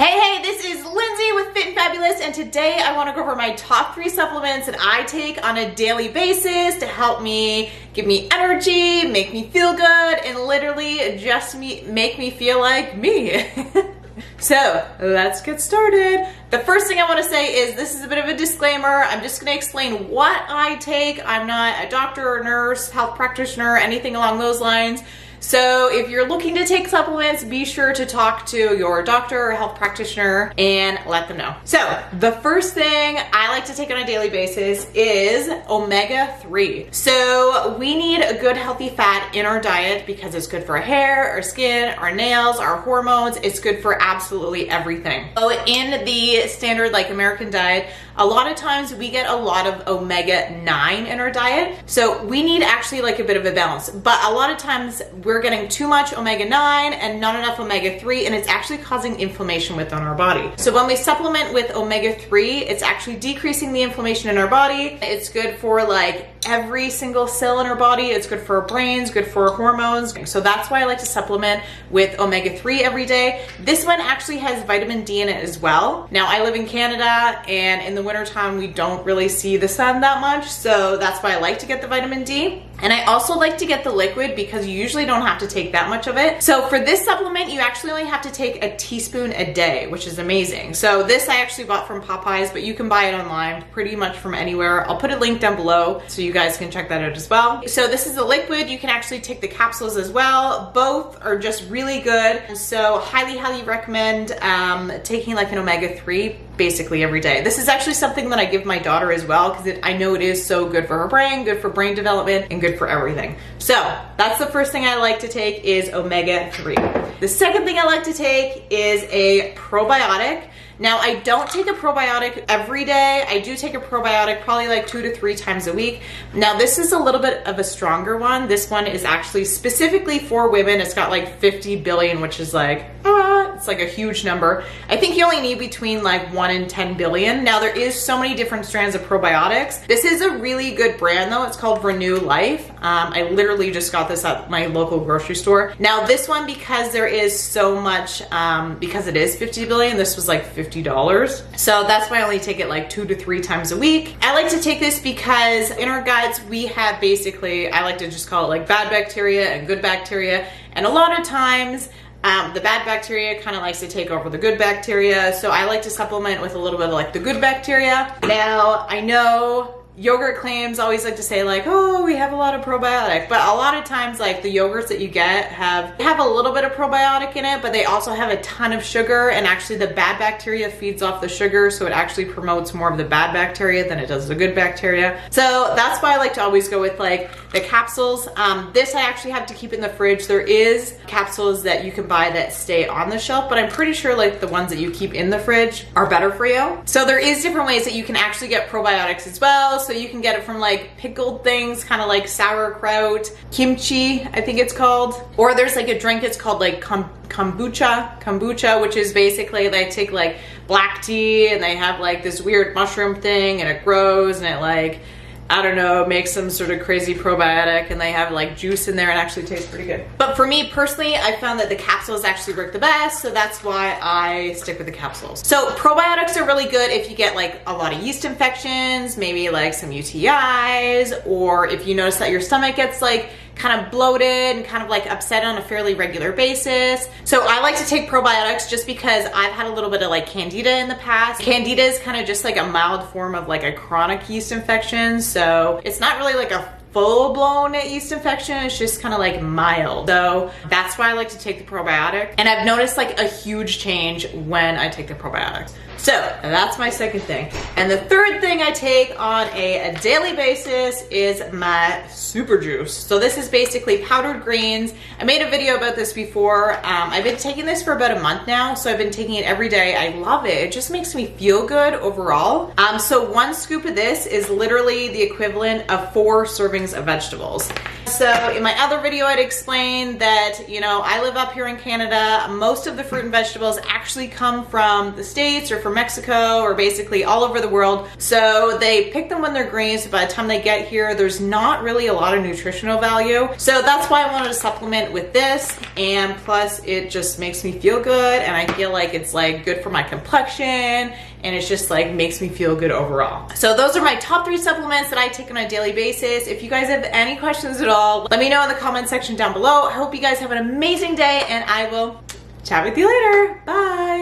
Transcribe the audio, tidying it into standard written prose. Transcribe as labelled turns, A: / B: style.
A: Hey, this is Lindsay with Fit and Fabulous, and today I want to go over my top 3 supplements that I take on a daily basis to help me give me energy, make me feel good, and literally just make me feel like me. So let's get started. The first thing I want to say is this is a bit of a disclaimer. I'm just going to explain what I take. I'm not a doctor or nurse, health practitioner, anything along those lines. So if you're looking to take supplements, be sure to talk to your doctor or health practitioner and let them know. So the first thing I like to take on a daily basis is omega-3. So we need a good healthy fat in our diet because it's good for our hair, our skin, our nails, our hormones. It's good for absolutely everything. So in the standard like American diet, a lot of times we get a lot of omega-9 in our diet. So we need actually like a bit of a balance. But a lot of times we're getting too much omega-9 and not enough omega-3, and it's actually causing inflammation within our body. So when we supplement with omega-3, it's actually decreasing the inflammation in our body. It's good for like every single cell in our body. It's good for our brains, good for our hormones. So that's why I like to supplement with omega-3 every day. This one actually has vitamin D in it as well. Now I live in Canada, and in the wintertime we don't really see the sun that much, so that's why I like to get the vitamin D. And I also like to get the liquid because you usually don't have to take that much of it. So for this supplement, you actually only have to take a teaspoon a day, which is amazing. So this I actually bought from Popeyes, but you can buy it online pretty much from anywhere. I'll put a link down below so you guys can check that out as well. So this is the liquid. You can actually take the capsules as well. Both are just really good. So highly recommend taking like an omega-3 basically every day. This is actually something that I give my daughter as well because I know it is so good for her brain, good for brain development, and good for everything. So that's the first thing I like to take is omega-3. The second thing I like to take is a probiotic. Now I don't take a probiotic every day. I do take a probiotic probably like 2 to 3 times a week. Now this is a little bit of a stronger one. This one is actually specifically for women. It's got like 50 billion, which is like, it's like a huge number. I think you only need between like 1 and 10 billion. Now there is so many different strands of probiotics. This is a really good brand though. It's called Renew Life. I literally just got this at my local grocery store. Now this one, because there is so much, because it is 50 billion, this was like $50. So that's why I only take it like 2 to 3 times a week. I like to take this because in our guts, we have basically, I like to just call it like bad bacteria and good bacteria. And a lot of times, the bad bacteria kind of likes to take over the good bacteria. So I like to supplement with a little bit of like the good bacteria. Now, I know yogurt claims always like to say like, oh, we have a lot of probiotic, but a lot of times like the yogurts that you get have a little bit of probiotic in it, but they also have a ton of sugar, and actually the bad bacteria feeds off the sugar, so it actually promotes more of the bad bacteria than it does the good bacteria. So that's why I like to always go with like the capsules. This I actually have to keep in the fridge. There is capsules that you can buy that stay on the shelf, but I'm pretty sure like the ones that you keep in the fridge are better for you. So there is different ways that you can actually get probiotics as well. So you can get it from like pickled things, kind of like sauerkraut, kimchi, I think it's called. Or there's like a drink, it's called like kombucha, which is basically they take like black tea and they have like this weird mushroom thing and it grows and it like, I don't know, makes some sort of crazy probiotic, and they have like juice in there and actually tastes pretty good. But for me personally, I found that the capsules actually work the best, so that's why I stick with the capsules. So probiotics are really good if you get like a lot of yeast infections, maybe like some UTIs, or if you notice that your stomach gets like kind of bloated and kind of like upset on a fairly regular basis. So I like to take probiotics just because I've had a little bit of like candida in the past. Candida is kind of just like a mild form of like a chronic yeast infection. So it's not really like a full-blown yeast infection, it's just kind of like mild. So that's why I like to take the probiotic. And I've noticed like a huge change when I take the probiotics. So that's my second thing. And the third thing I take on a daily basis is my super juice. So this is basically powdered greens. I made a video about this before. I've been taking this for about a month now, so I've been taking it every day. I love it. It just makes me feel good overall. So 1 scoop of this is literally the equivalent of 4 servings of vegetables. So in my other video, I'd explained that, you know, I live up here in Canada. Most of the fruit and vegetables actually come from the States or from Mexico or basically all over the world. So they pick them when they're green. So by the time they get here, there's not really a lot of nutritional value. So that's why I wanted to supplement with this. And plus it just makes me feel good. And I feel like it's like good for my complexion. And it's just like makes me feel good overall. So those are my top 3 supplements that I take on a daily basis. If you guys have any questions at all, let me know in the comment section down below. I hope you guys have an amazing day and I will chat with you later. Bye.